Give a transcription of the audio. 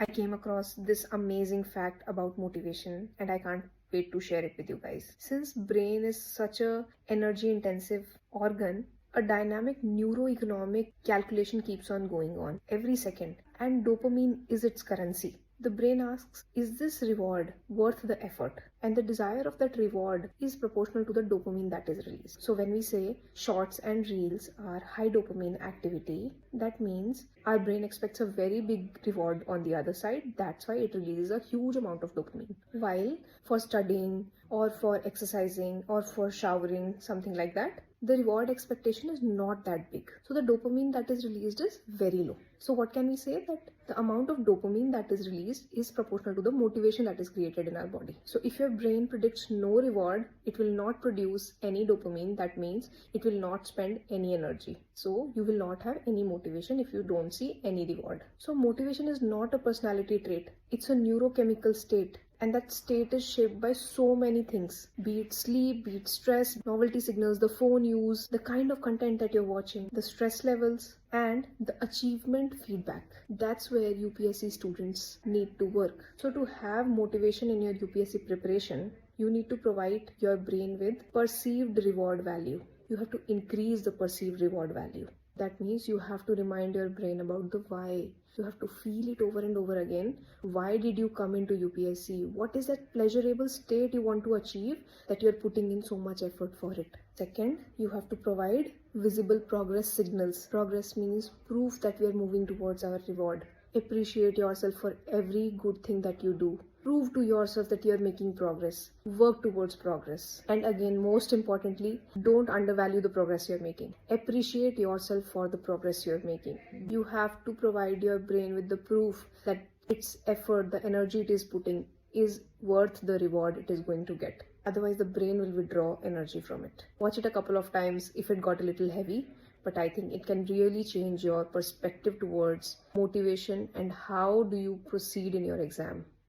I came across this amazing fact about motivation and I can't wait to share it with you guys. Since brain is such a energy intensive organ, a dynamic neuroeconomic calculation keeps on going on every second, and dopamine is its currency. The brain asks, is this reward worth the effort? And the desire of that reward is proportional to the dopamine that is released. So when we say shorts and reels are high dopamine activity, that means our brain expects a very big reward on the other side. That's why it releases a huge amount of dopamine. While for studying or for exercising or for showering, something like that, the reward expectation is not that big. So the dopamine that is released is very low. So what can we say? That the amount of dopamine that is released is proportional to the motivation that is created in our body. So if your brain predicts no reward, it will not produce any dopamine. That means it will not spend any energy. So you will not have any motivation if you don't see any reward. So motivation is not a personality trait. It's a neurochemical state. And that state is shaped by so many things, be it sleep, be it stress, novelty signals, the phone use, the kind of content that you're watching, the stress levels, and the achievement feedback. That's where UPSC students need to work. So to have motivation in your UPSC preparation, you need to provide your brain with perceived reward value. You have to increase the perceived reward value. That means you have to remind your brain about the why. You have to feel it over and over again. Why did you come into UPSC? What is that pleasurable state you want to achieve that you're putting in so much effort for it? Second, you have to provide visible progress signals. Progress means proof that we are moving towards our reward. Appreciate yourself for every good thing that you do. Prove to yourself that you are making progress. Work towards progress. And again, most importantly, don't undervalue the progress you're making. Appreciate yourself for the progress you're making. You have to provide your brain with the proof that its effort, the energy it is putting, is worth the reward it is going to get. Otherwise, the brain will withdraw energy from it. Watch it a couple of times if it got a little heavy. But I think it can really change your perspective towards motivation and how do you proceed in your exam.